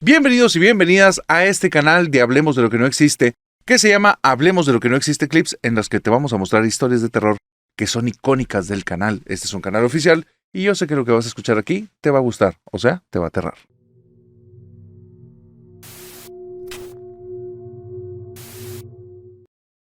Bienvenidos y bienvenidas a este canal de Hablemos de lo que no existe, que se llama Hablemos de lo que no existe clips, en los que te vamos a mostrar historias de terror que son icónicas del canal. Este es un canal oficial y yo sé que lo que vas a escuchar aquí te va a gustar, o sea, te va a aterrar.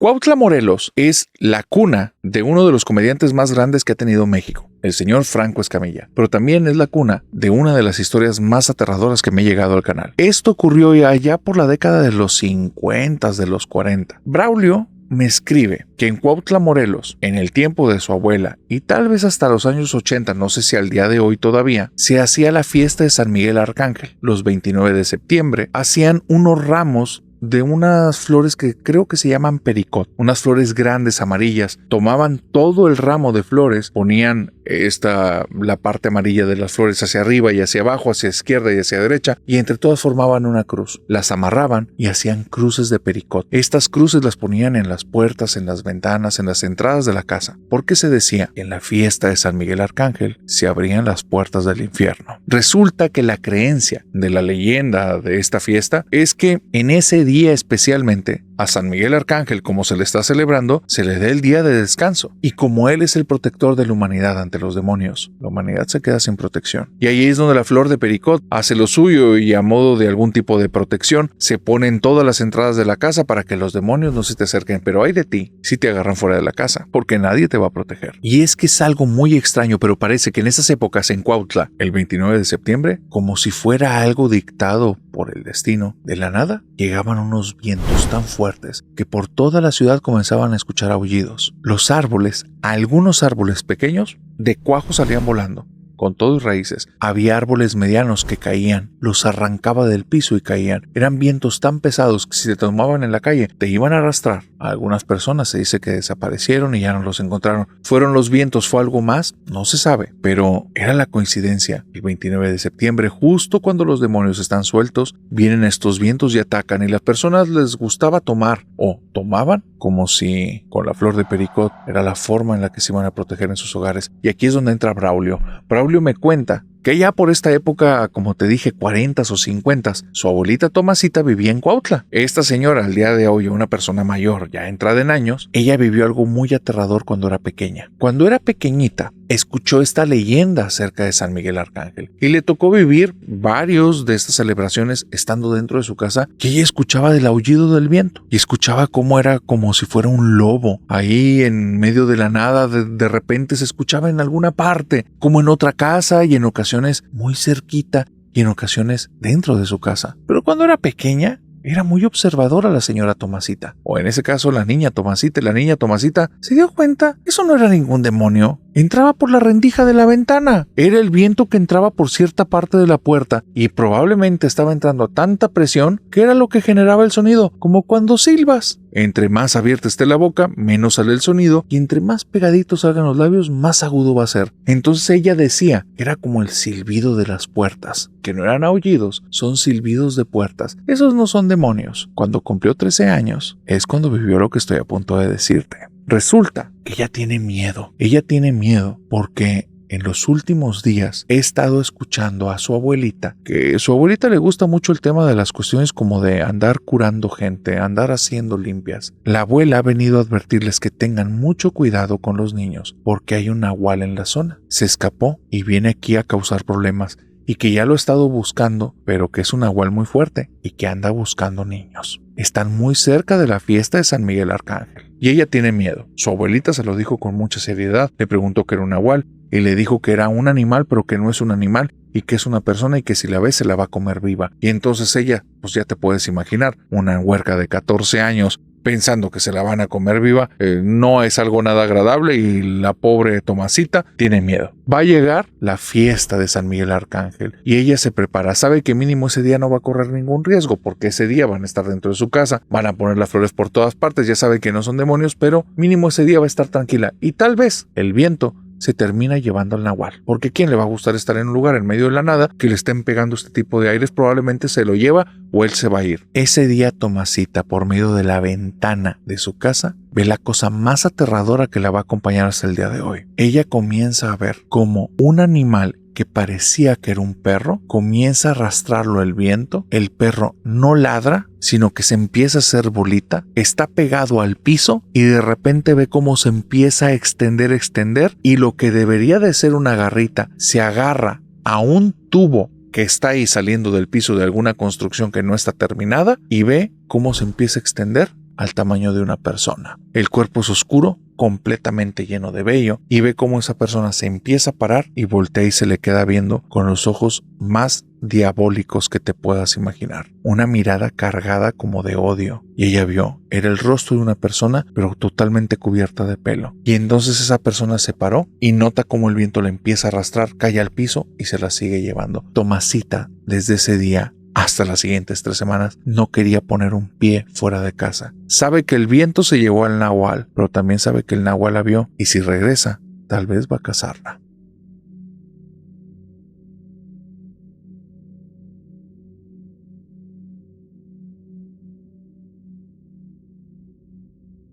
Cuautla, Morelos, es la cuna de uno de los comediantes más grandes que ha tenido México, el señor Franco Escamilla, pero también es la cuna de una de las historias más aterradoras que me ha llegado al canal. Esto ocurrió allá por la década de los 50, de los 40. Braulio me escribe que en Cuautla, Morelos, en el tiempo de su abuela y tal vez hasta los años 80, no sé si al día de hoy todavía, se hacía la fiesta de San Miguel Arcángel. Los 29 de septiembre hacían unos ramos de unas flores que creo que se llaman pericot, unas flores grandes amarillas. Tomaban todo el ramo de flores, ponían la parte amarilla de las flores hacia arriba y hacia abajo, hacia izquierda y hacia derecha, y entre todas formaban una cruz. Las amarraban y hacían cruces de pericot. Estas cruces las ponían en las puertas, en las ventanas, en las entradas de la casa, porque se decía que en la fiesta de San Miguel Arcángel se abrían las puertas del infierno. Resulta que la creencia de la leyenda de esta fiesta es que en ese día especialmente a San Miguel Arcángel, como se le está celebrando, se le dé el día de descanso, y como él es el protector de la humanidad ante los demonios, la humanidad se queda sin protección. Y ahí es donde la flor de pericot hace lo suyo, y a modo de algún tipo de protección se pone en todas las entradas de la casa para que los demonios no se te acerquen. Pero hay de ti si te agarran fuera de la casa, porque nadie te va a proteger. Y es que es algo muy extraño, pero parece que en esas épocas en Cuautla, el 29 de septiembre, como si fuera algo dictado por el destino, de la nada llegaban unos vientos tan fuertes que por toda la ciudad comenzaban a escuchar aullidos. Los árboles, algunos árboles pequeños, de cuajo salían volando, con todo y raíces. Había árboles medianos que caían, los arrancaba del piso y caían. Eran vientos tan pesados que si te tomaban en la calle te iban a arrastrar. A algunas personas se dice que desaparecieron y ya no los encontraron. ¿Fueron los vientos? ¿Fue algo más? No se sabe, pero era la coincidencia. El 29 de septiembre, justo cuando los demonios están sueltos, vienen estos vientos y atacan, y las personas les gustaba tomar, o tomaban, como si con la flor de pericot era la forma en la que se iban a proteger en sus hogares. Y aquí es donde entra Braulio. Braulio me cuenta que ya por esta época, como te dije, 40s o 50s, su abuelita Tomasita vivía en Cuautla. Esta señora, al día de hoy, una persona mayor, ya entrada en años, ella vivió algo muy aterrador cuando era pequeña. Cuando era pequeñita, escuchó esta leyenda acerca de San Miguel Arcángel, y le tocó vivir varios de estas celebraciones estando dentro de su casa, que ella escuchaba del aullido del viento, y escuchaba cómo era como si fuera un lobo. Ahí en medio de la nada, de repente se escuchaba en alguna parte, como en otra casa, y en ocasiones muy cerquita, y en ocasiones dentro de su casa. Pero cuando era pequeña, era muy observadora la señora Tomasita, o en ese caso la niña Tomasita, y la niña Tomasita se dio cuenta que eso no era ningún demonio. Entraba por la rendija de la ventana. Era el viento que entraba por cierta parte de la puerta, y probablemente estaba entrando a tanta presión que era lo que generaba el sonido, como cuando silbas. Entre más abierta esté la boca, menos sale el sonido, y entre más pegaditos salgan los labios, más agudo va a ser. Entonces ella decía que era como el silbido de las puertas, que no eran aullidos, son silbidos de puertas. Esos no son demonios. Cuando cumplió 13 años, es cuando vivió lo que estoy a punto de decirte. Resulta que ella tiene miedo. Ella tiene miedo porque en los últimos días he estado escuchando a su abuelita, que a su abuelita le gusta mucho el tema de las cuestiones como de andar curando gente, andar haciendo limpias. La abuela ha venido a advertirles que tengan mucho cuidado con los niños, porque hay un nahual en la zona. Se escapó y viene aquí a causar problemas, y que ya lo ha estado buscando, pero que es un nahual muy fuerte y que anda buscando niños. Están muy cerca de la fiesta de San Miguel Arcángel, y ella tiene miedo. Su abuelita se lo dijo con mucha seriedad, le preguntó que era un nahual, y le dijo que era un animal, pero que no es un animal, y que es una persona, y que si la ve se la va a comer viva. Y entonces ella, pues ya te puedes imaginar, una huerca de 14 años, pensando que se la van a comer viva, no es algo nada agradable, y la pobre Tomasita tiene miedo. Va a llegar la fiesta de San Miguel Arcángel y ella se prepara. Sabe que mínimo ese día no va a correr ningún riesgo, porque ese día van a estar dentro de su casa, van a poner las flores por todas partes, ya sabe que no son demonios, pero mínimo ese día va a estar tranquila. Y tal vez el viento se termina llevando al nahual, porque ¿quién le va a gustar estar en un lugar en medio de la nada que le estén pegando este tipo de aires? Probablemente se lo lleva o él se va a ir. Ese día Tomasita, por medio de la ventana de su casa, ve la cosa más aterradora que la va a acompañar hasta el día de hoy. Ella comienza a ver como un animal que parecía que era un perro, comienza a arrastrarlo el viento, el perro no ladra, sino que se empieza a hacer bolita, está pegado al piso y de repente ve cómo se empieza a extender y lo que debería de ser una garrita se agarra a un tubo que está ahí saliendo del piso de alguna construcción que no está terminada y ve cómo se empieza a extender al tamaño de una persona. El cuerpo es oscuro, completamente lleno de vello, y ve cómo esa persona se empieza a parar y voltea y se le queda viendo con los ojos más diabólicos que te puedas imaginar. Una mirada cargada como de odio. Y ella vio, era el rostro de una persona, pero totalmente cubierta de pelo. Y entonces esa persona se paró y nota cómo el viento la empieza a arrastrar, cae al piso y se la sigue llevando. Tomasita, desde ese día hasta las siguientes 3 semanas, no quería poner un pie fuera de casa. Sabe que el viento se llevó al nahual, pero también sabe que el nahual la vio y si regresa, tal vez va a cazarla.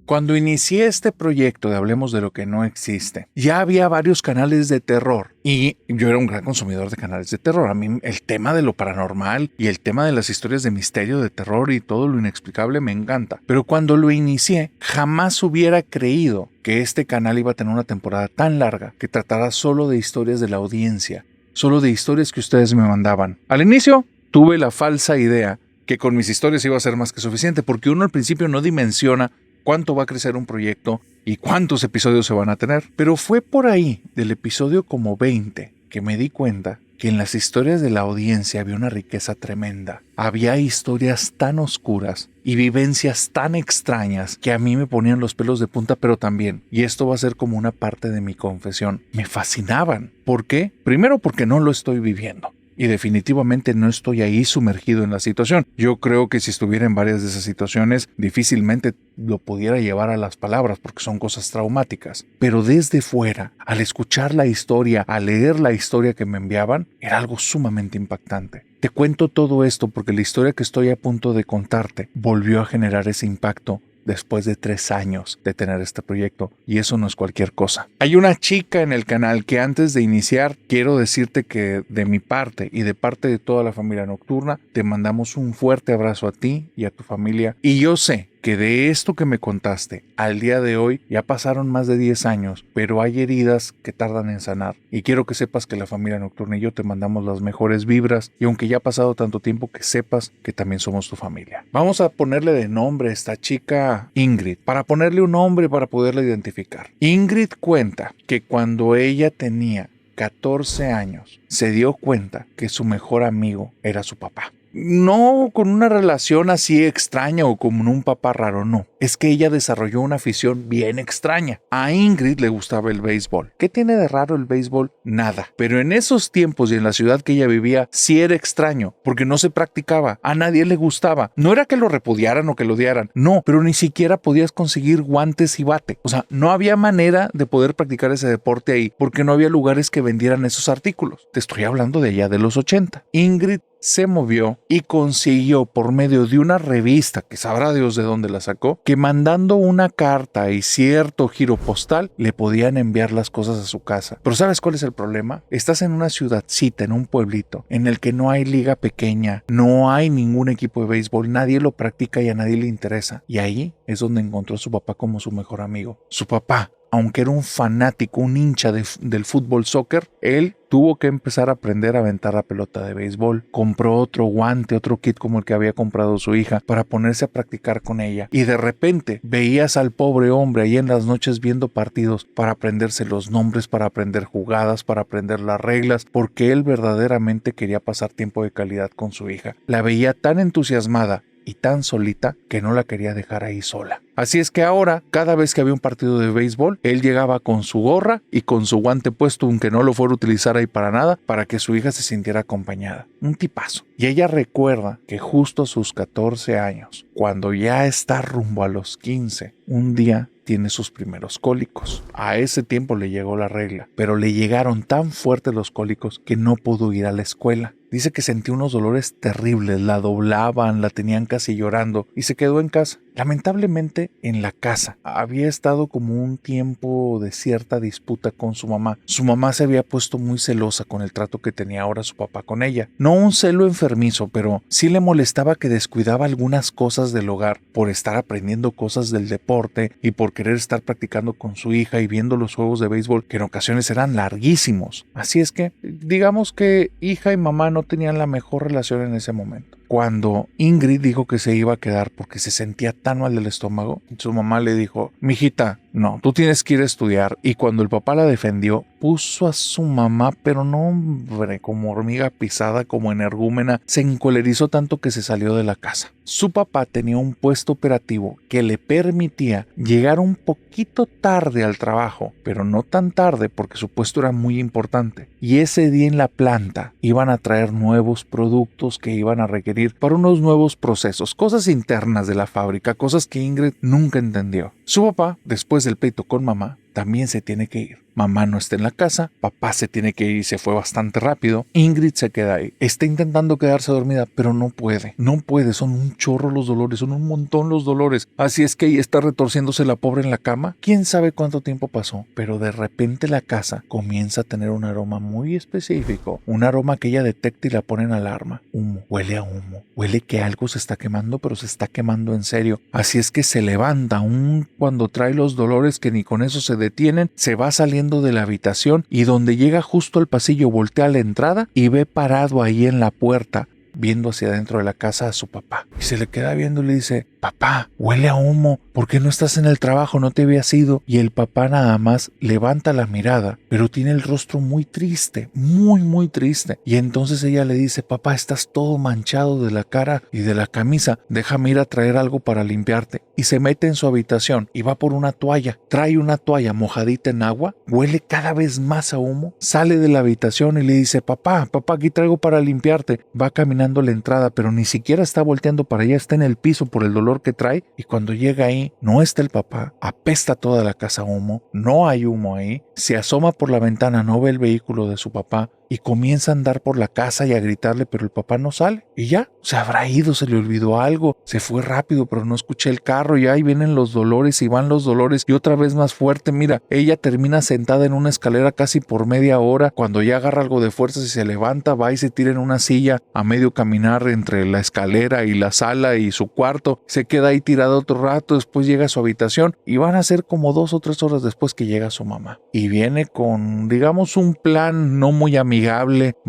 Cuando inicié este proyecto de Hablemos de lo que no existe, ya había varios canales de terror y yo era un gran consumidor de canales de terror. A mí el tema de lo paranormal y el tema de las historias de misterio, de terror y todo lo inexplicable me encanta. Pero cuando lo inicié, jamás hubiera creído que este canal iba a tener una temporada tan larga que tratara solo de historias de la audiencia, solo de historias que ustedes me mandaban. Al inicio tuve la falsa idea que con mis historias iba a ser más que suficiente, porque uno al principio no dimensiona cuánto va a crecer un proyecto y cuántos episodios se van a tener. Pero fue por ahí, del episodio como 20, que me di cuenta que en las historias de la audiencia había una riqueza tremenda. Había historias tan oscuras y vivencias tan extrañas que a mí me ponían los pelos de punta, pero también, y esto va a ser como una parte de mi confesión, me fascinaban. ¿Por qué? Primero porque no lo estoy viviendo. Y definitivamente no estoy ahí sumergido en la situación. Yo creo que si estuviera en varias de esas situaciones, difícilmente lo pudiera llevar a las palabras porque son cosas traumáticas. Pero desde fuera, al escuchar la historia, al leer la historia que me enviaban, era algo sumamente impactante. Te cuento todo esto porque la historia que estoy a punto de contarte volvió a generar ese impacto después de 3 años de tener este proyecto, y eso no es cualquier cosa. Hay una chica en el canal que antes de iniciar quiero decirte que de mi parte y de parte de toda la familia nocturna te mandamos un fuerte abrazo a ti y a tu familia, y yo sé que de esto que me contaste al día de hoy ya pasaron más de 10 años, pero hay heridas que tardan en sanar, y quiero que sepas que la familia nocturna y yo te mandamos las mejores vibras, y aunque ya ha pasado tanto tiempo, que sepas que también somos tu familia. Vamos a ponerle de nombre a esta chica Ingrid, para ponerle un nombre para poderla identificar. Ingrid cuenta que cuando ella tenía 14 años se dio cuenta que su mejor amigo era su papá. No con una relación así extraña o como un papá raro, no. Es que ella desarrolló una afición bien extraña. A Ingrid le gustaba el béisbol. ¿Qué tiene de raro el béisbol? Nada. Pero en esos tiempos y en la ciudad que ella vivía, sí era extraño, porque no se practicaba. A nadie le gustaba. No era que lo repudiaran o que lo odiaran. No, pero ni siquiera podías conseguir guantes y bate. O sea, no había manera de poder practicar ese deporte ahí, porque no había lugares que vendieran esos artículos. Te estoy hablando de allá de los 80. Ingrid se movió y consiguió por medio de una revista, que sabrá Dios de dónde la sacó, que mandando una carta y cierto giro postal le podían enviar las cosas a su casa. Pero ¿sabes cuál es el problema? Estás en una ciudadcita, en un pueblito, en el que no hay liga pequeña, no hay ningún equipo de béisbol, nadie lo practica y a nadie le interesa. Y ahí es donde encontró a su papá como su mejor amigo. Su papá, aunque era un fanático, un hincha del fútbol soccer, él tuvo que empezar a aprender a aventar la pelota de béisbol. Compró otro guante, otro kit como el que había comprado su hija para ponerse a practicar con ella. Y de repente veías al pobre hombre ahí en las noches viendo partidos para aprenderse los nombres, para aprender jugadas, para aprender las reglas, porque él verdaderamente quería pasar tiempo de calidad con su hija. La veía tan entusiasmada y tan solita que no la quería dejar ahí sola. Así es que ahora, cada vez que había un partido de béisbol, él llegaba con su gorra y con su guante puesto, aunque no lo fuera a utilizar ahí para nada, para que su hija se sintiera acompañada. Un tipazo. Y ella recuerda que justo a sus 14 años, cuando ya está rumbo a los 15, un día tiene sus primeros cólicos. A ese tiempo le llegó la regla, pero le llegaron tan fuertes los cólicos que no pudo ir a la escuela. Dice que sentía unos dolores terribles, la doblaban, la tenían casi llorando y se quedó en casa. Lamentablemente en la casa había estado como un tiempo de cierta disputa con su mamá. Su mamá se había puesto muy celosa con el trato que tenía ahora su papá con ella. No un celo enfermizo, pero sí le molestaba que descuidaba algunas cosas del hogar por estar aprendiendo cosas del deporte y por querer estar practicando con su hija y viendo los juegos de béisbol que en ocasiones eran larguísimos. Así es que digamos que hija y mamá no tenían la mejor relación en ese momento. Cuando Ingrid dijo que se iba a quedar porque se sentía tan mal del estómago, su mamá le dijo: mijita, no, tú tienes que ir a estudiar. Y cuando el papá la defendió, puso a su mamá, pero no, hombre, como hormiga pisada, como energúmena, se encolerizó tanto que se salió de la casa. Su papá tenía un puesto operativo que le permitía llegar un poquito tarde al trabajo, pero no tan tarde porque su puesto era muy importante. Y ese día en la planta iban a traer nuevos productos que iban a requerir para unos nuevos procesos, cosas internas de la fábrica, cosas que Ingrid nunca entendió. Su papá, después del pleito con mamá, también se tiene que ir. Mamá no está en la casa, papá se tiene que ir y se fue bastante rápido. Ingrid se queda ahí. Está intentando quedarse dormida, pero no puede. No puede, son un chorro los dolores, son un montón los dolores. Así es que ella está retorciéndose la pobre en la cama. Quién sabe cuánto tiempo pasó, pero de repente la casa comienza a tener un aroma muy específico. Un aroma que ella detecta y la pone en alarma. Humo, huele a humo. Huele que algo se está quemando, pero se está quemando en serio. Así es que se levanta, aún cuando trae los dolores que ni con eso se detienen, se va saliendo de la habitación y donde llega justo al pasillo voltea a la entrada y ve parado ahí en la puerta viendo hacia adentro de la casa a su papá. Y se le queda viendo y le dice: papá, huele a humo, ¿por qué no estás en el trabajo? No te habías ido. Y el papá nada más levanta la mirada, pero tiene el rostro muy triste, muy muy triste. Y entonces ella le dice: papá, estás todo manchado de la cara y de la camisa, déjame ir a traer algo para limpiarte. Y se mete en su habitación y va por una toalla, trae una toalla mojadita en agua, huele cada vez más a humo, sale de la habitación y le dice: papá, aquí traigo para limpiarte. Va caminando la entrada, pero ni siquiera está volteando para allá, está en el piso por el dolor que trae. Y cuando llega ahí, no está el papá, apesta toda la casa a humo, no hay humo ahí, se asoma por la ventana, no ve el vehículo de su papá y comienza a andar por la casa y a gritarle, pero el papá no sale. Y ya, se habrá ido, se le olvidó algo, se fue rápido, pero no escuché el carro y ahí vienen los dolores y van los dolores y otra vez más fuerte. Mira, ella termina sentada en una escalera casi por media hora. Cuando ya agarra algo de fuerzas y se levanta, va y se tira en una silla a medio caminar entre la escalera y la sala y su cuarto. Se queda ahí tirada otro rato, después llega a su habitación y van a ser como 2 o 3 horas después que llega su mamá. Y viene con, digamos, un plan no muy amigable,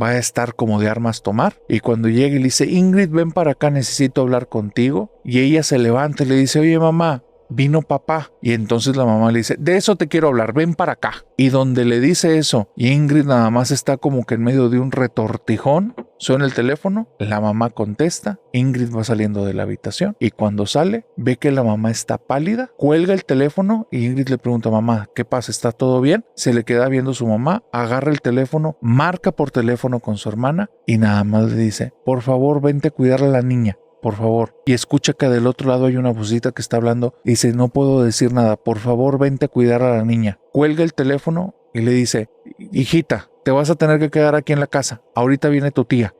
va a estar como de armas tomar. Y cuando llega y le dice: Ingrid, ven para acá, necesito hablar contigo. Y ella se levanta y le dice: oye mamá, vino papá. Y entonces la mamá le dice: de eso te quiero hablar, ven para acá. Y donde le dice eso, y Ingrid nada más está como que en medio de un retortijón, suena el teléfono, la mamá contesta, Ingrid va saliendo de la habitación y cuando sale ve que la mamá está pálida, cuelga el teléfono y Ingrid le pregunta: mamá, ¿qué pasa? ¿Está todo bien? Se le queda viendo su mamá, agarra el teléfono, marca por teléfono con su hermana y nada más le dice: por favor, vente a cuidar a la niña, por favor. Y escucha que del otro lado hay una vocita que está hablando y dice: no puedo decir nada, por favor, vente a cuidar a la niña. Cuelga el teléfono y le dice: hijita, te vas a tener que quedar aquí en la casa. Ahorita viene tu tía.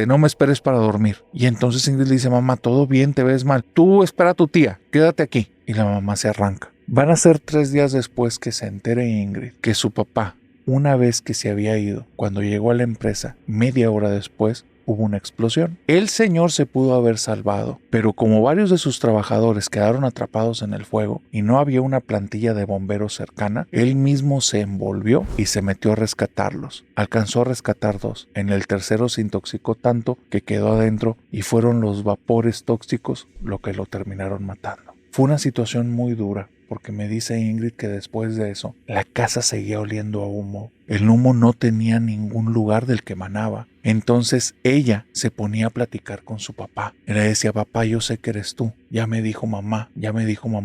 No me esperes para dormir. Y entonces Ingrid le dice: mamá, todo bien, te ves mal. Tú espera a tu tía, quédate aquí. Y la mamá se arranca. Van a ser 3 días después que se entere Ingrid que su papá, una vez que se había ido, cuando llegó a la empresa, media hora después, hubo una explosión. El señor se pudo haber salvado, pero como varios de sus trabajadores quedaron atrapados en el fuego y no había una plantilla de bomberos cercana, él mismo se envolvió y se metió a rescatarlos. Alcanzó a rescatar 2. En el tercero se intoxicó tanto que quedó adentro y fueron los vapores tóxicos lo que lo terminaron matando. Fue una situación muy dura, porque me dice Ingrid que después de eso, la casa seguía oliendo a humo. El humo no tenía ningún lugar del que emanaba. Entonces ella se ponía a platicar con su papá. Y le decía: papá, yo sé que eres tú. Ya me dijo mamá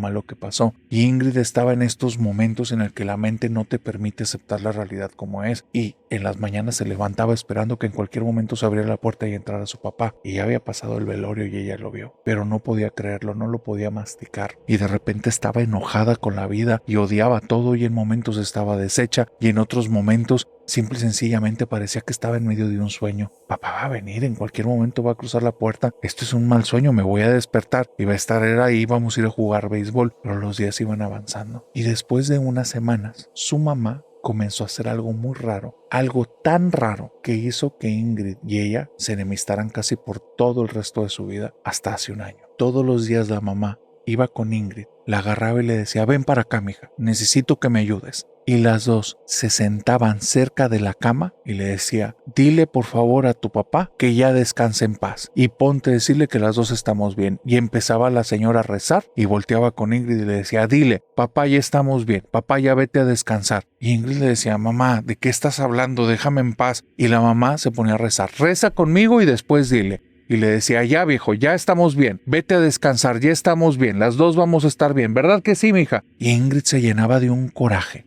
lo que pasó. Y Ingrid estaba en estos momentos en el que la mente no te permite aceptar la realidad como es. Y en las mañanas se levantaba esperando que en cualquier momento se abriera la puerta y entrara su papá. Y ya había pasado el velorio y ella lo vio. Pero no podía creerlo, no lo podía masticar. Y de repente estaba enojada con la vida y odiaba todo, y en momentos estaba deshecha y en otros momentos momentos simple y sencillamente parecía que estaba en medio de un sueño. Papá va a venir, en cualquier momento va a cruzar la puerta. Esto es un mal sueño, me voy a despertar. Y va a estar él ahí, vamos a ir a jugar béisbol. Pero los días iban avanzando. Y después de unas semanas, su mamá comenzó a hacer algo muy raro, algo tan raro que hizo que Ingrid y ella se enemistaran casi por todo el resto de su vida hasta hace un año. Todos los días la mamá iba con Ingrid, la agarraba y le decía: ven para acá, mija, necesito que me ayudes. Y las dos se sentaban cerca de la cama y le decía: dile por favor a tu papá que ya descanse en paz y ponte a decirle que las dos estamos bien. Y empezaba la señora a rezar y volteaba con Ingrid y le decía: dile, papá, ya estamos bien, papá, ya vete a descansar. Y Ingrid le decía: mamá, ¿de qué estás hablando? Déjame en paz. Y la mamá se ponía a rezar: reza conmigo y después dile. Y le decía: ya viejo, ya estamos bien, vete a descansar, ya estamos bien, las dos vamos a estar bien, ¿verdad que sí, mija? Y Ingrid se llenaba de un coraje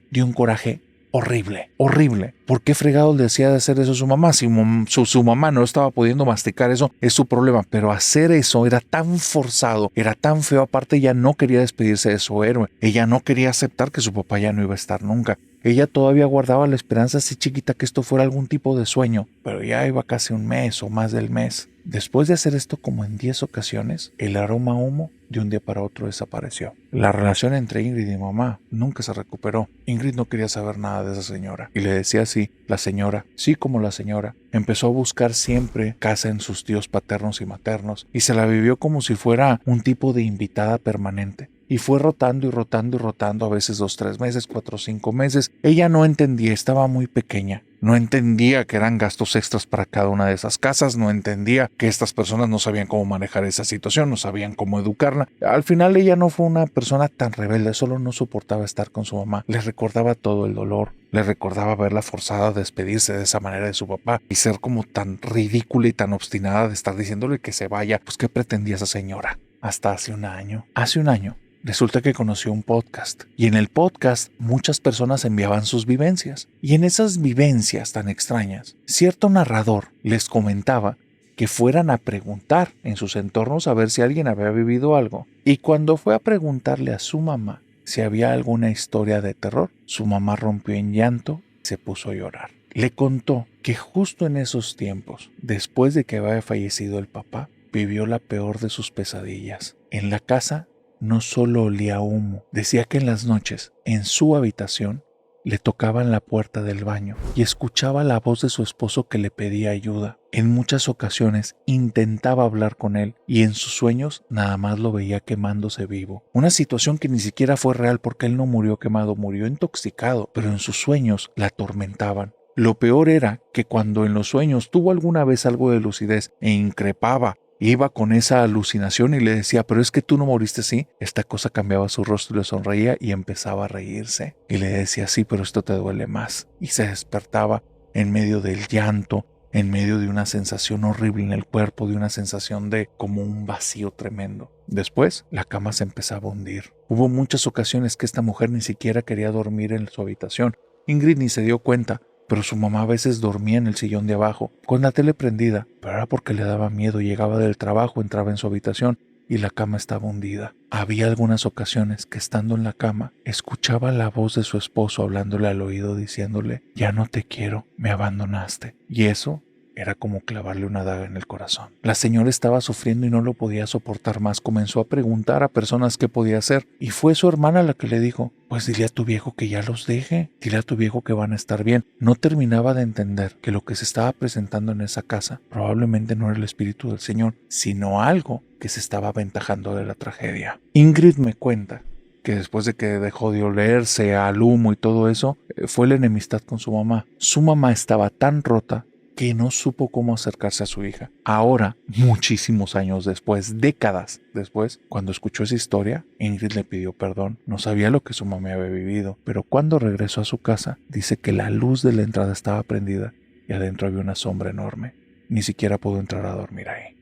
horrible, horrible. ¿Por qué fregado le decía de hacer eso a su mamá? Si su mamá no estaba pudiendo masticar eso, es su problema. Pero hacer eso era tan forzado, era tan feo. Aparte, ella no quería despedirse de su héroe. Ella no quería aceptar que su papá ya no iba a estar nunca. Ella todavía guardaba la esperanza así chiquita que esto fuera algún tipo de sueño. Pero ya iba casi un mes o más del mes. Después de hacer esto como en 10 ocasiones, el aroma a humo de un día para otro desapareció. La relación entre Ingrid y mamá nunca se recuperó. Ingrid no quería saber nada de esa señora. Y le decía así: la señora, sí, como la señora. Empezó a buscar siempre casa en sus tíos paternos y maternos y se la vivió como si fuera un tipo de invitada permanente. Y fue rotando y rotando y rotando, a veces 2, 3 meses, 4, 5 meses. Ella no entendía, estaba muy pequeña. No entendía que eran gastos extras para cada una de esas casas. No entendía que estas personas no sabían cómo manejar esa situación, no sabían cómo educarla. Al final ella no fue una persona tan rebelde, solo no soportaba estar con su mamá. Le recordaba todo el dolor. Le recordaba verla forzada a despedirse de esa manera de su papá y ser como tan ridícula y tan obstinada de estar diciéndole que se vaya. Pues, ¿qué pretendía esa señora? Hasta hace un año. Resulta que conoció un podcast y en el podcast muchas personas enviaban sus vivencias. Y en esas vivencias tan extrañas, cierto narrador les comentaba que fueran a preguntar en sus entornos a ver si alguien había vivido algo. Y cuando fue a preguntarle a su mamá si había alguna historia de terror, su mamá rompió en llanto y se puso a llorar. Le contó que justo en esos tiempos, después de que había fallecido el papá, vivió la peor de sus pesadillas. En la casa no solo olía a humo, decía que en las noches, en su habitación, le tocaban la puerta del baño y escuchaba la voz de su esposo que le pedía ayuda. En muchas ocasiones intentaba hablar con él y en sus sueños nada más lo veía quemándose vivo. Una situación que ni siquiera fue real porque él no murió quemado, murió intoxicado, pero en sus sueños la atormentaban. Lo peor era que cuando en los sueños tuvo alguna vez algo de lucidez e increpaba, iba con esa alucinación y le decía: pero es que tú no moriste, ¿sí? Esta cosa cambiaba su rostro y le sonreía y empezaba a reírse. Y le decía: sí, pero esto te duele más. Y se despertaba en medio del llanto, en medio de una sensación horrible en el cuerpo, de una sensación de como un vacío tremendo. Después, la cama se empezaba a hundir. Hubo muchas ocasiones que esta mujer ni siquiera quería dormir en su habitación. Ingrid ni se dio cuenta, pero su mamá a veces dormía en el sillón de abajo, con la tele prendida, pero era porque le daba miedo. Llegaba del trabajo, entraba en su habitación y la cama estaba hundida. Había algunas ocasiones que estando en la cama, escuchaba la voz de su esposo hablándole al oído diciéndole: ya no te quiero, me abandonaste. Y eso era como clavarle una daga en el corazón. La señora estaba sufriendo y no lo podía soportar más. Comenzó a preguntar a personas qué podía hacer y fue su hermana la que le dijo: pues dile a tu viejo que ya los deje, dile a tu viejo que van a estar bien. No terminaba de entender que lo que se estaba presentando en esa casa probablemente no era el espíritu del Señor, sino algo que se estaba aventajando de la tragedia. Ingrid me cuenta que después de que dejó de olerse al humo y todo eso, fue la enemistad con su mamá. Su mamá estaba tan rota que no supo cómo acercarse a su hija. Ahora, muchísimos años después, décadas después, cuando escuchó esa historia, Ingrid le pidió perdón. No sabía lo que su mamá había vivido, pero cuando regresó a su casa, dice que la luz de la entrada estaba prendida y adentro había una sombra enorme. Ni siquiera pudo entrar a dormir ahí.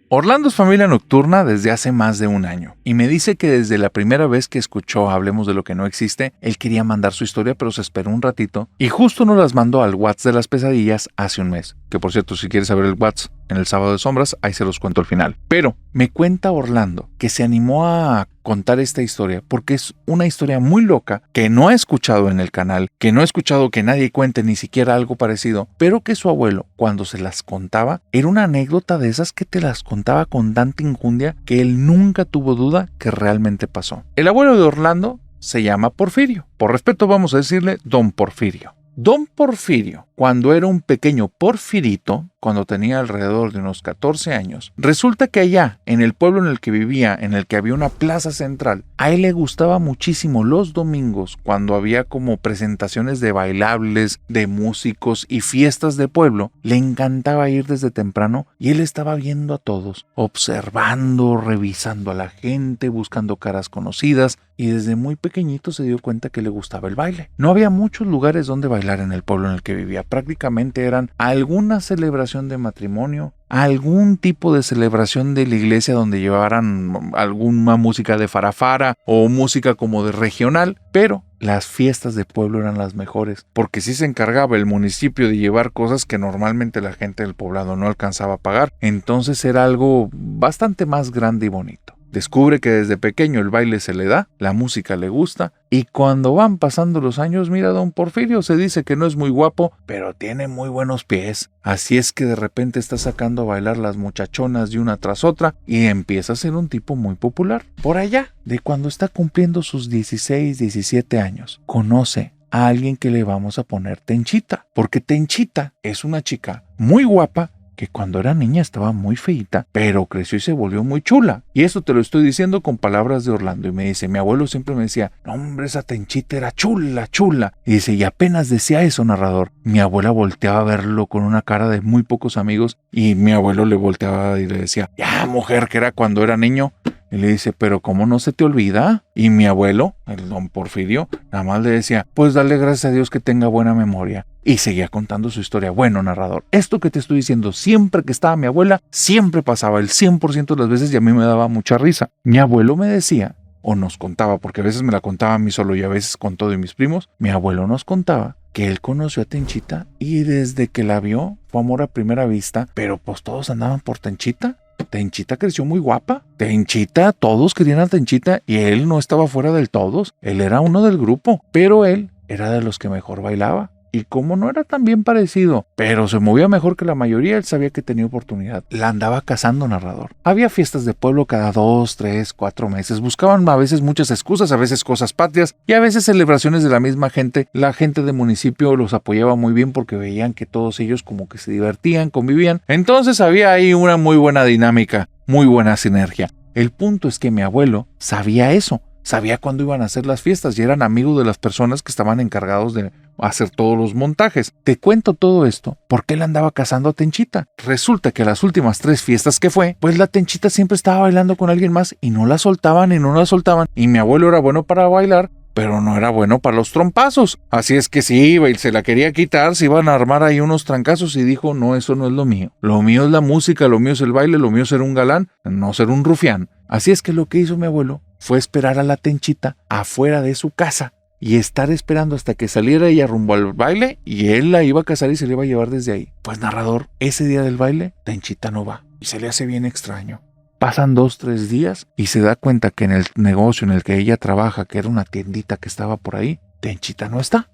Orlando es familia nocturna desde hace más de un año y me dice que desde la primera vez que escuchó Hablemos de lo que no existe, él quería mandar su historia pero se esperó un ratito y justo nos las mandó al WhatsApp de las pesadillas hace un mes. que por cierto, si quieres saber el What's en el Sábado de Sombras, ahí se los cuento al final. Pero me cuenta Orlando que se animó a contar esta historia porque es una historia muy loca que no ha escuchado en el canal, que no ha escuchado que nadie cuente ni siquiera algo parecido, pero que su abuelo, cuando se las contaba, era una anécdota de esas que te las contaba con tanta injundia que él nunca tuvo duda que realmente pasó. El abuelo de Orlando se llama Porfirio. Por respeto vamos a decirle Don Porfirio. Don Porfirio, cuando era un pequeño porfirito, cuando tenía alrededor de unos 14 años, resulta que allá, en el pueblo en el que vivía, en el que había una plaza central, a él le gustaba muchísimo los domingos, cuando había como presentaciones de bailables, de músicos y fiestas de pueblo, le encantaba ir desde temprano y él estaba viendo a todos, observando, revisando a la gente, buscando caras conocidas, y desde muy pequeñito se dio cuenta que le gustaba el baile. No había muchos lugares donde bailar en el pueblo en el que vivía, prácticamente eran alguna celebración de matrimonio, algún tipo de celebración de la iglesia donde llevaran alguna música de farafara o música como de regional, pero las fiestas de pueblo eran las mejores, porque sí se encargaba el municipio de llevar cosas que normalmente la gente del poblado no alcanzaba a pagar, entonces era algo bastante más grande y bonito. Descubre que desde pequeño el baile se le da, la música le gusta, y cuando van pasando los años, mira, don Porfirio se dice que no es muy guapo, pero tiene muy buenos pies. Así es que de repente está sacando a bailar las muchachonas de una tras otra y empieza a ser un tipo muy popular. Por allá, de cuando está cumpliendo sus 16, 17 años, conoce a alguien que le vamos a poner Tenchita, porque Tenchita es una chica muy guapa, que cuando era niña estaba muy feíta, pero creció y se volvió muy chula. Y esto te lo estoy diciendo con palabras de Orlando. Y me dice, mi abuelo siempre me decía, no hombre, esa Tenchita era chula, chula. Y dice, y apenas decía eso, narrador, mi abuela volteaba a verlo con una cara de muy pocos amigos, y mi abuelo le volteaba y le decía, ya mujer, que era cuando era niño. Y le dice, pero ¿cómo no se te olvida? Y mi abuelo, el don Porfirio, nada más le decía, pues dale gracias a Dios que tenga buena memoria. Y seguía contando su historia. Bueno, narrador, esto que te estoy diciendo, siempre que estaba mi abuela, siempre pasaba el 100% de las veces y a mí me daba mucha risa. Mi abuelo me decía, o nos contaba, porque a veces me la contaba a mí solo y a veces con todo y mis primos, mi abuelo nos contaba que él conoció a Tenchita y desde que la vio fue amor a primera vista, pero pues todos andaban por Tenchita. Tenchita creció muy guapa. Tenchita, todos querían a Tenchita y él no estaba fuera del todos. Él era uno del grupo, pero él era de los que mejor bailaba. Y como no era tan bien parecido, pero se movía mejor que la mayoría, él sabía que tenía oportunidad. La andaba cazando, narrador. Había fiestas de pueblo cada 2, 3, 4 meses. Buscaban a veces muchas excusas, a veces cosas patrias y a veces celebraciones de la misma gente. La gente del municipio los apoyaba muy bien porque veían que todos ellos como que se divertían, convivían. Entonces había ahí una muy buena dinámica, muy buena sinergia. El punto es que mi abuelo sabía eso. Sabía cuándo iban a hacer las fiestas y eran amigos de las personas que estaban encargados de hacer todos los montajes. Te cuento todo esto porque él andaba cazando a Tenchita. Resulta que las últimas 3 fiestas que fue, pues la Tenchita siempre estaba bailando con alguien más y no la soltaban y no la soltaban. Y mi abuelo era bueno para bailar, pero no era bueno para los trompazos. Así es que si iba y se la quería quitar, se iban a armar ahí unos trancazos y dijo, no, eso no es lo mío. Lo mío es la música, lo mío es el baile, lo mío es ser un galán, no ser un rufián. Así es que lo que hizo mi abuelo fue esperar a la Tenchita afuera de su casa y estar esperando hasta que saliera ella rumbo al baile y él la iba a casar y se le iba a llevar desde ahí. Pues narrador, ese día del baile, Tenchita no va y se le hace bien extraño. Pasan 2, 3 días y se da cuenta que en el negocio en el que ella trabaja, que era una tiendita que estaba por ahí, Tenchita no está.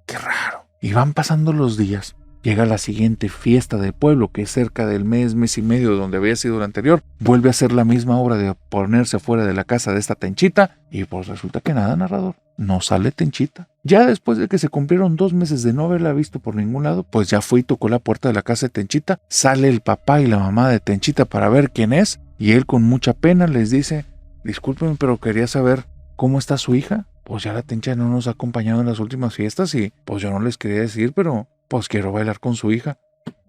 ¡Qué raro! Y van pasando los días. Llega la siguiente fiesta de pueblo, que es cerca del mes y medio donde había sido la anterior. Vuelve a hacer la misma obra de ponerse fuera de la casa de esta Tenchita y pues resulta que nada, narrador. No sale Tenchita. Ya después de que se cumplieron 2 meses de no haberla visto por ningún lado, pues ya fue y tocó la puerta de la casa de Tenchita. Sale el papá y la mamá de Tenchita para ver quién es y él con mucha pena les dice, discúlpenme, pero quería saber cómo está su hija. Pues ya la Tencha no nos ha acompañado en las últimas fiestas y pues yo no les quería decir, pero pues quiero bailar con su hija.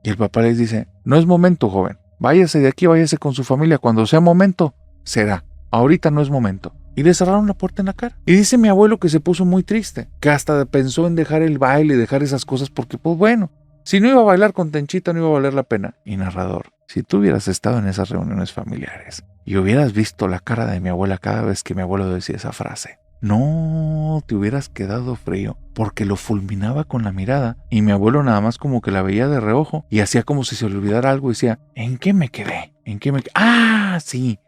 Y el papá les dice, no es momento, joven. Váyase de aquí, váyase con su familia. Cuando sea momento, será. Ahorita no es momento. Y le cerraron la puerta en la cara. Y dice mi abuelo que se puso muy triste, que hasta pensó en dejar el baile y dejar esas cosas porque, pues bueno, si no iba a bailar con Tenchita no iba a valer la pena. Y narrador, si tú hubieras estado en esas reuniones familiares y hubieras visto la cara de mi abuela cada vez que mi abuelo decía esa frase, no te hubieras quedado frío, porque lo fulminaba con la mirada y mi abuelo nada más como que la veía de reojo y hacía como si se le olvidara algo y decía, ¿en qué me quedé? ¿En qué me quedé? ¡Ah, sí!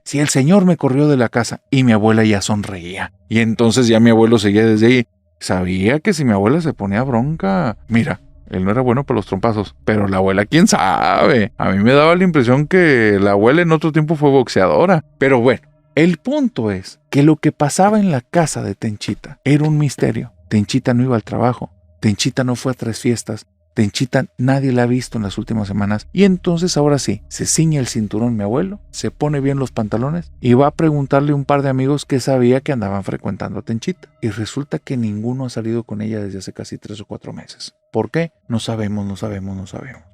Sí, el señor me corrió de la casa y mi abuela ya sonreía. Y entonces ya mi abuelo seguía desde ahí. Sabía que si mi abuela se ponía bronca, mira, él no era bueno para los trompazos, pero la abuela, quién sabe. A mí me daba la impresión que la abuela en otro tiempo fue boxeadora. Pero bueno, el punto es que lo que pasaba en la casa de Tenchita era un misterio. Tenchita no iba al trabajo, Tenchita no fue a 3 fiestas, Tenchita nadie la ha visto en las últimas semanas. Y entonces ahora sí, se ciñe el cinturón mi abuelo, se pone bien los pantalones y va a preguntarle a un par de amigos que sabía que andaban frecuentando a Tenchita. Y resulta que ninguno ha salido con ella desde hace casi 3 o 4 meses. ¿Por qué? No sabemos.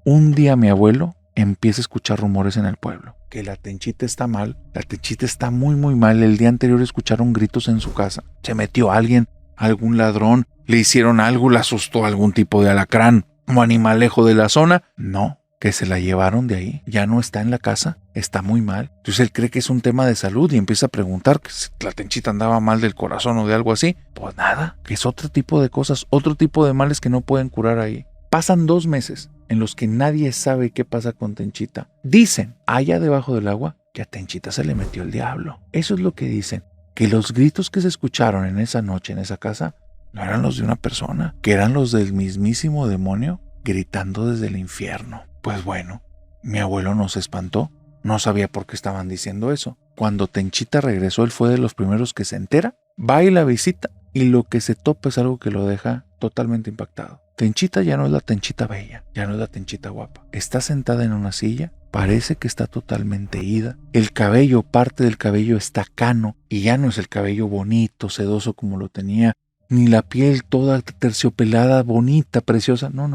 Un día mi abuelo empieza a escuchar rumores en el pueblo. Que la Tenchita está mal, la Tenchita está muy mal. El día anterior escucharon gritos en su casa. Se metió alguien, algún ladrón, le hicieron algo, le asustó algún tipo de alacrán o animalejo de la zona. No, que se la llevaron de ahí. Ya no está en la casa, está muy mal. Entonces él cree que es un tema de salud y empieza a preguntar que si la Tenchita andaba mal del corazón o de algo así. Pues nada, que es otro tipo de cosas, otro tipo de males que no pueden curar ahí. Pasan 2 meses en los que nadie sabe qué pasa con Tenchita. Dicen, allá debajo del agua, que a Tenchita se le metió el diablo. Eso es lo que dicen, que los gritos que se escucharon en esa noche, en esa casa, no eran los de una persona, que eran los del mismísimo demonio gritando desde el infierno. Pues bueno, mi abuelo no se espantó, no sabía por qué estaban diciendo eso. Cuando Tenchita regresó, él fue de los primeros que se entera, va y la visita, y lo que se topa es algo que lo deja totalmente impactado. Tenchita ya no es la Tenchita bella, ya no es la Tenchita guapa. Está sentada en una silla, parece que está totalmente ida. El cabello, parte del cabello está cano, y ya no es el cabello bonito, sedoso como lo tenía, ni la piel toda terciopelada, bonita, preciosa. No.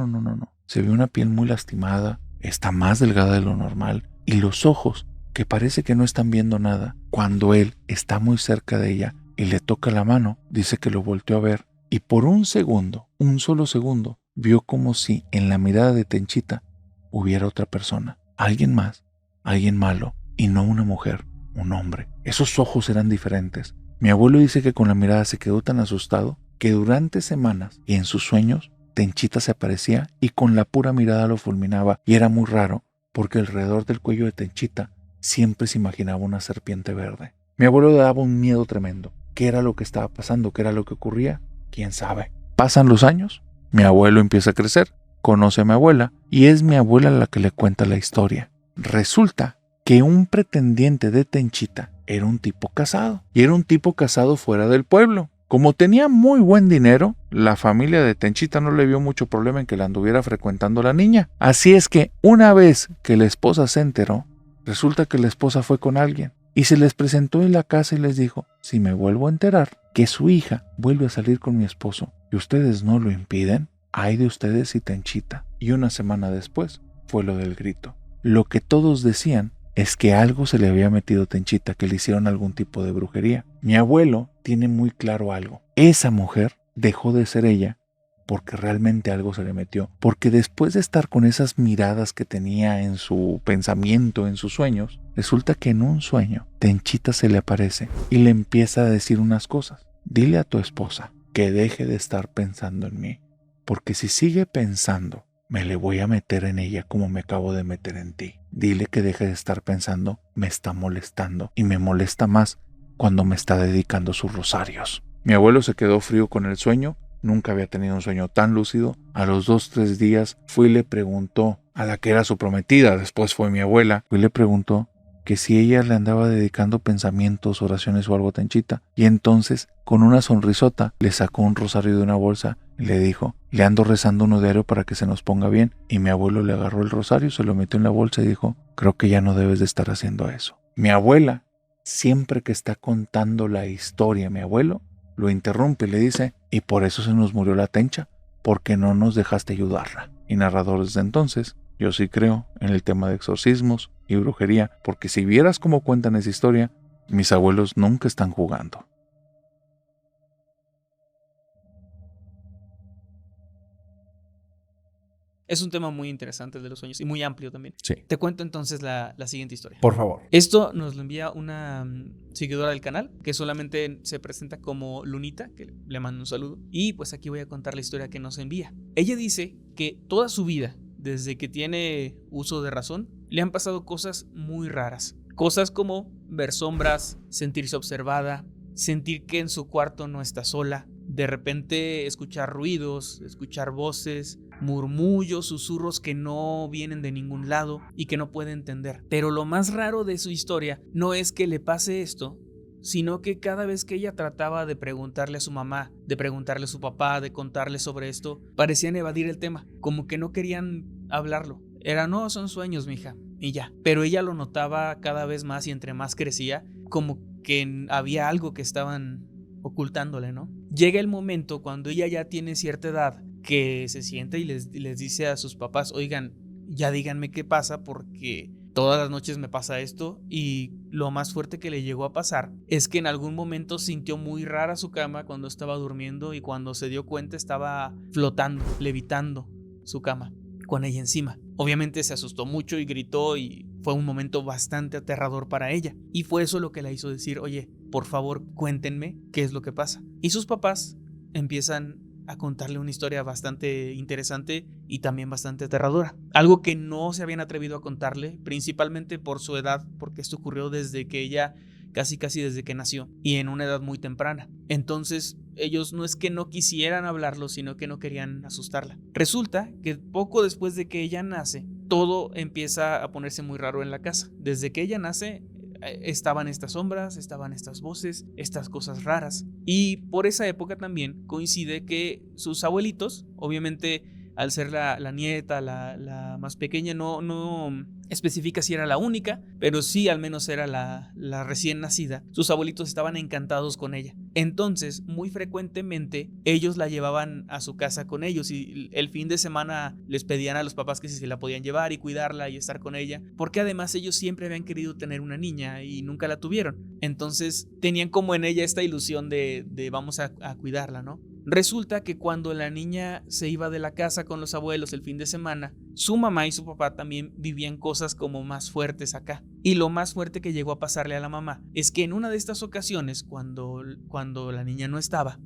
Se ve una piel muy lastimada, está más delgada de lo normal, y los ojos, que parece que no están viendo nada. Cuando él está muy cerca de ella y le toca la mano, dice que lo volteó a ver, y por un solo segundo, vio como si en la mirada de Tenchita hubiera otra persona, alguien más, alguien malo, y no una mujer, un hombre. Esos ojos eran diferentes. Mi abuelo dice que con la mirada se quedó tan asustado que durante semanas y en sus sueños Tenchita se aparecía y con la pura mirada lo fulminaba, y era muy raro porque alrededor del cuello de Tenchita siempre se imaginaba una serpiente verde. Mi abuelo le daba un miedo tremendo. ¿Qué era lo que estaba pasando? ¿Qué era lo que ocurría? ¿Quién sabe? Pasan los años, mi abuelo empieza a crecer, conoce a mi abuela y es mi abuela la que le cuenta la historia. Resulta que un pretendiente de Tenchita era un tipo casado, y era un tipo casado fuera del pueblo. Como tenía muy buen dinero, la familia de Tenchita no le vio mucho problema en que la anduviera frecuentando la niña. Así es que una vez que la esposa se enteró, resulta que la esposa fue con alguien y se les presentó en la casa y les dijo, si me vuelvo a enterar que su hija vuelve a salir con mi esposo y ustedes no lo impiden, ay de ustedes y Tenchita. Y una semana después fue lo del grito. Lo que todos decían es que algo se le había metido a Tenchita, que le hicieron algún tipo de brujería. Mi abuelo tiene muy claro algo. Esa mujer dejó de ser ella porque realmente algo se le metió. Porque después de estar con esas miradas que tenía en su pensamiento, en sus sueños, resulta que en un sueño Tenchita se le aparece y le empieza a decir unas cosas. Dile a tu esposa que deje de estar pensando en mí, porque si sigue pensando, me le voy a meter en ella como me acabo de meter en ti. Dile que deje de estar pensando, me está molestando y me molesta más cuando me está dedicando sus rosarios. Mi abuelo se quedó frío con el sueño, nunca había tenido un sueño tan lúcido. A los 2-3 días fui y le preguntó a la que era su prometida, después fue mi abuela, fui y le preguntó que si ella le andaba dedicando pensamientos, oraciones o algo a Tenchita. Y entonces, con una sonrisota, le sacó un rosario de una bolsa y le dijo, le ando rezando uno diario para que se nos ponga bien. Y mi abuelo le agarró el rosario, se lo metió en la bolsa y dijo, creo que ya no debes de estar haciendo eso. Mi abuela, siempre que está contando la historia, mi abuelo lo interrumpe y le dice, y por eso se nos murió la Tencha, porque no nos dejaste ayudarla. Y narrador desde entonces, yo sí creo en el tema de exorcismos y brujería, porque si vieras cómo cuentan esa historia, mis abuelos nunca están jugando. Es un tema muy interesante el de los sueños y muy amplio también. Sí. Te cuento entonces la siguiente historia. Por favor. Esto nos lo envía una seguidora del canal que solamente se presenta como Lunita, que le mando un saludo. Y pues aquí voy a contar la historia que nos envía. Ella dice que toda su vida, desde que tiene uso de razón, le han pasado cosas muy raras. Cosas como ver sombras, sentirse observada, sentir que en su cuarto no está sola, de repente escuchar ruidos, escuchar voces, murmullos, susurros que no vienen de ningún lado y que no puede entender. Pero lo más raro de su historia no es que le pase esto, sino que cada vez que ella trataba de preguntarle a su mamá, de preguntarle a su papá, de contarle sobre esto, parecían evadir el tema, como que no querían hablarlo. Era, no, son sueños, mija, y ya. Pero ella lo notaba cada vez más y entre más crecía, como que había algo que estaban ocultándole, ¿no? Llega el momento cuando ella ya tiene cierta edad que se siente y les dice a sus papás, oigan, ya díganme qué pasa porque todas las noches me pasa esto. Y lo más fuerte que le llegó a pasar es que en algún momento sintió muy rara su cama cuando estaba durmiendo y cuando se dio cuenta estaba flotando, levitando su cama con ella encima. Obviamente se asustó mucho y gritó y fue un momento bastante aterrador para ella. Y fue eso lo que la hizo decir, oye, por favor, cuéntenme qué es lo que pasa. Y sus papás empiezan a contarle una historia bastante interesante y también bastante aterradora. Algo que no se habían atrevido a contarle, principalmente por su edad, porque esto ocurrió desde que ella, casi desde que nació, y en una edad muy temprana. Entonces, ellos no es que no quisieran hablarlo, sino que no querían asustarla. Resulta que poco después de que ella nace, todo empieza a ponerse muy raro en la casa. Desde que ella nace, estaban estas sombras, estaban estas voces, estas cosas raras. Y por esa época también coincide que sus abuelitos, obviamente al ser la nieta, la más pequeña, no especifica si era la única, pero sí al menos era la recién nacida. Sus abuelitos estaban encantados con ella. Entonces, muy frecuentemente, ellos la llevaban a su casa con ellos y el fin de semana les pedían a los papás que si se la podían llevar y cuidarla y estar con ella, porque además ellos siempre habían querido tener una niña y nunca la tuvieron. Entonces, tenían como en ella esta ilusión de vamos a cuidarla, ¿no? Resulta que cuando la niña se iba de la casa con los abuelos el fin de semana, su mamá y su papá también vivían cosas como más fuertes acá. Y lo más fuerte que llegó a pasarle a la mamá es que en una de estas ocasiones, cuando la niña no estaba,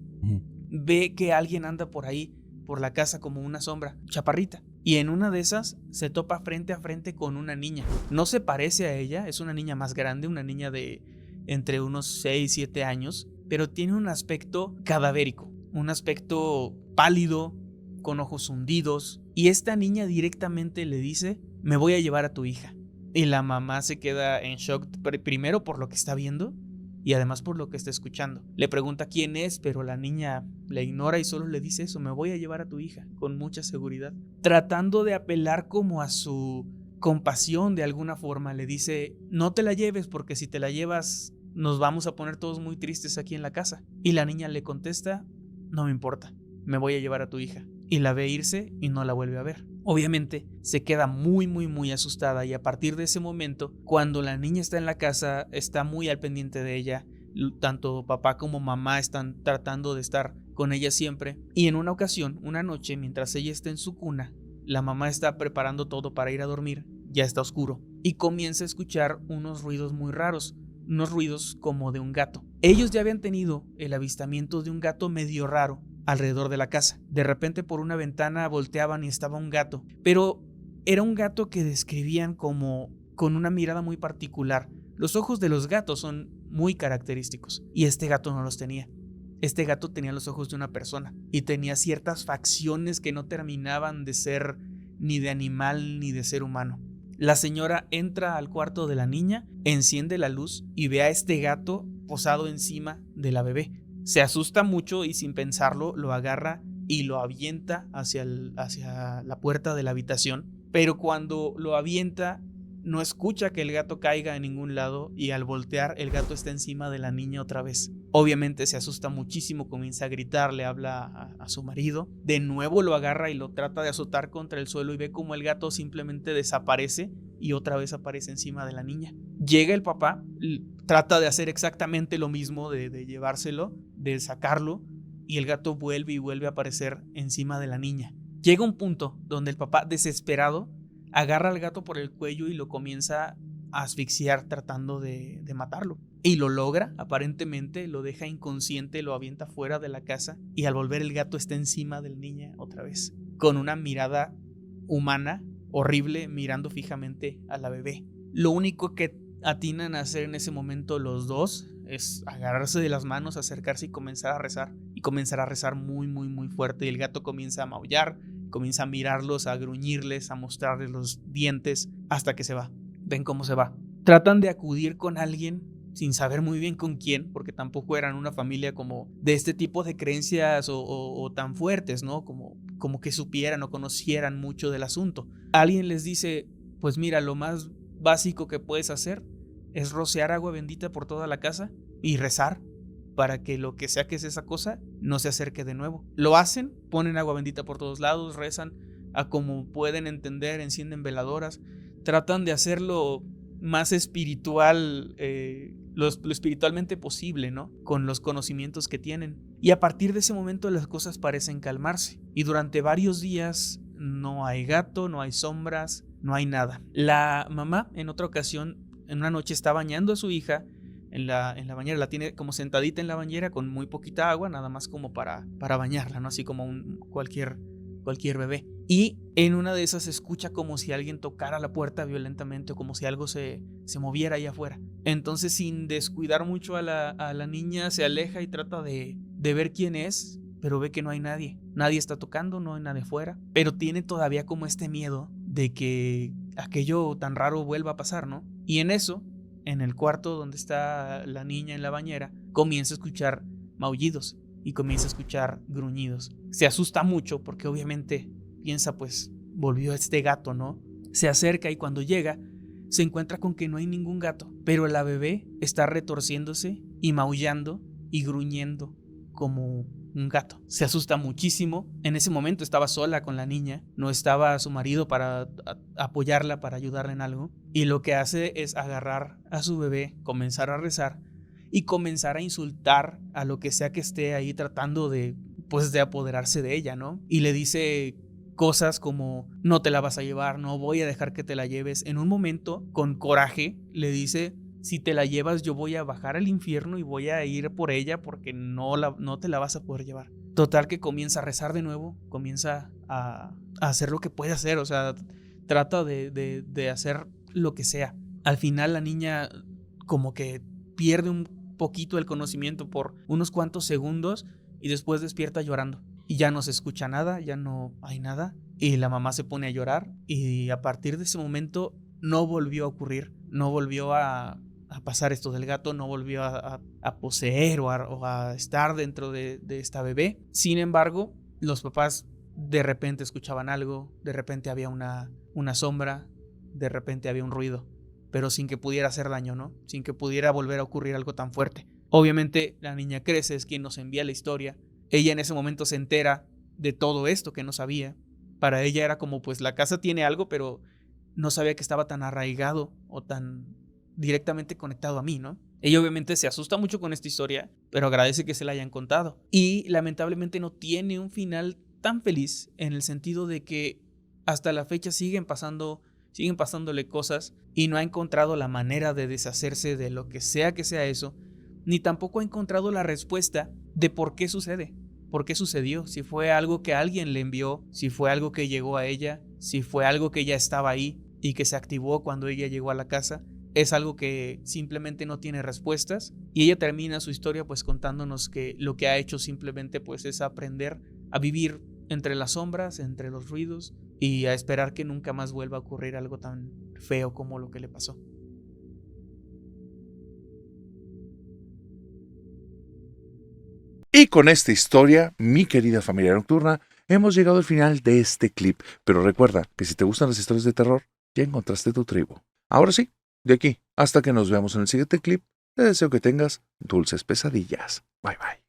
ve que alguien anda por ahí, por la casa como una sombra, chaparrita. Y en una de esas se topa frente a frente con una niña. No se parece a ella, es una niña más grande, una niña de entre unos 6, 7 años, pero tiene un aspecto cadavérico. Un aspecto pálido, con ojos hundidos. Y esta niña directamente le dice, me voy a llevar a tu hija. Y la mamá se queda en shock, primero por lo que está viendo y además por lo que está escuchando. Le pregunta quién es, pero la niña le ignora y solo le dice eso, me voy a llevar a tu hija, con mucha seguridad. Tratando de apelar como a su compasión de alguna forma, le dice, no te la lleves porque si te la llevas nos vamos a poner todos muy tristes aquí en la casa. Y la niña le contesta, no me importa, me voy a llevar a tu hija. Y la ve irse y no la vuelve a ver. Obviamente se queda muy asustada y a partir de ese momento, cuando la niña está en la casa, está muy al pendiente de ella. Tanto papá como mamá están tratando de estar con ella siempre. Y en una ocasión, una noche, mientras ella está en su cuna, la mamá está preparando todo para ir a dormir, ya está oscuro, y comienza a escuchar unos ruidos muy raros. Unos ruidos como de un gato. Ellos ya habían tenido el avistamiento de un gato medio raro alrededor de la casa. De repente por una ventana volteaban y estaba un gato, pero era un gato que describían como con una mirada muy particular. Los ojos de los gatos son muy característicos y este gato no los tenía. Este gato tenía los ojos de una persona y tenía ciertas facciones que no terminaban de ser ni de animal ni de ser humano. La señora entra al cuarto de la niña, enciende la luz y ve a este gato posado encima de la bebé. Se asusta mucho y sin pensarlo lo agarra y lo avienta hacia la puerta de la habitación. Pero cuando lo avienta no escucha que el gato caiga en ningún lado y al voltear el gato está encima de la niña otra vez. Obviamente se asusta muchísimo, comienza a gritar, le habla a su marido. De nuevo lo agarra y lo trata de azotar contra el suelo y ve como el gato simplemente desaparece y otra vez aparece encima de la niña. Llega el papá, trata de hacer exactamente lo mismo, de llevárselo, de sacarlo y el gato vuelve a aparecer encima de la niña. Llega un punto donde el papá, desesperado, agarra al gato por el cuello y lo comienza a asfixiar tratando de matarlo. Y lo logra, aparentemente, lo deja inconsciente, lo avienta fuera de la casa y al volver el gato está encima del niño otra vez, con una mirada humana, horrible, mirando fijamente a la bebé. Lo único que atinan a hacer en ese momento los dos es agarrarse de las manos, acercarse y comenzar a rezar. Y comenzar a rezar muy, muy, muy fuerte. Y el gato comienza a maullar, comienza a mirarlos, a gruñirles, a mostrarles los dientes, hasta que se va. Ven cómo se va. Tratan de acudir con alguien sin saber muy bien con quién, porque tampoco eran una familia como de este tipo de creencias o tan fuertes, ¿no? Como que supieran o conocieran mucho del asunto. Alguien les dice, pues mira, lo más básico que puedes hacer es rociar agua bendita por toda la casa y rezar para que lo que sea que es esa cosa no se acerque de nuevo. Lo hacen, ponen agua bendita por todos lados, rezan a como pueden entender, encienden veladoras, tratan de hacerlo más espiritual, lo espiritualmente posible, ¿no? Con los conocimientos que tienen. Y a partir de ese momento las cosas parecen calmarse. Y durante varios días no hay gato, no hay sombras, no hay nada. La mamá en otra ocasión, en una noche, está bañando a su hija en la bañera. La tiene como sentadita en la bañera con muy poquita agua, nada más como para bañarla, ¿no? Así como cualquier bebé. Y en una de esas escucha como si alguien tocara la puerta violentamente o como si algo se moviera ahí afuera. Entonces, sin descuidar mucho a la niña, se aleja y trata de ver quién es, pero ve que no hay nadie. Nadie está tocando, no hay nadie afuera. Pero tiene todavía como este miedo de que aquello tan raro vuelva a pasar, ¿no? Y en eso, en el cuarto donde está la niña en la bañera, comienza a escuchar maullidos y comienza a escuchar gruñidos. Se asusta mucho porque obviamente piensa, pues volvió este gato, ¿no? Se acerca y cuando llega se encuentra con que no hay ningún gato, pero la bebé está retorciéndose y maullando y gruñendo como un gato. Se asusta muchísimo. En ese momento estaba sola con la niña, no estaba su marido para apoyarla, para ayudarla en algo, y lo que hace es agarrar a su bebé, comenzar a rezar y comenzar a insultar a lo que sea que esté ahí tratando de apoderarse de ella, ¿no? Y le dice cosas como, no te la vas a llevar, no voy a dejar que te la lleves. En un momento, con coraje, le dice, si te la llevas yo voy a bajar al infierno y voy a ir por ella porque no te la vas a poder llevar. Total que comienza a rezar de nuevo, comienza a hacer lo que puede hacer, o sea, trata de hacer lo que sea. Al final la niña como que pierde un poquito el conocimiento por unos cuantos segundos y después despierta llorando. Y ya no se escucha nada, ya no hay nada. Y la mamá se pone a llorar y a partir de ese momento no volvió a ocurrir, no volvió a pasar esto del gato, no volvió a poseer o a estar dentro de esta bebé. Sin embargo, los papás de repente escuchaban algo, de repente había una sombra, de repente había un ruido, pero sin que pudiera hacer daño, ¿no? Sin que pudiera volver a ocurrir algo tan fuerte. Obviamente la niña crece, es quien nos envía la historia. Ella en ese momento se entera de todo esto que no sabía. Para ella era como, pues la casa tiene algo, pero no sabía que estaba tan arraigado o tan directamente conectado a mí, ¿no? Ella obviamente se asusta mucho con esta historia, pero agradece que se la hayan contado. Y lamentablemente no tiene un final tan feliz, en el sentido de que hasta la fecha siguen pasándole cosas y no ha encontrado la manera de deshacerse de lo que sea eso, ni tampoco ha encontrado la respuesta de por qué sucede, por qué sucedió, si fue algo que alguien le envió, si fue algo que llegó a ella, si fue algo que ya estaba ahí y que se activó cuando ella llegó a la casa. Es algo que simplemente no tiene respuestas y ella termina su historia pues contándonos que lo que ha hecho simplemente pues es aprender a vivir entre las sombras, entre los ruidos y a esperar que nunca más vuelva a ocurrir algo tan feo como lo que le pasó. Y con esta historia, mi querida familia nocturna, hemos llegado al final de este clip. Pero recuerda que si te gustan las historias de terror, ya encontraste tu tribu. Ahora sí, de aquí hasta que nos veamos en el siguiente clip, te deseo que tengas dulces pesadillas. Bye bye.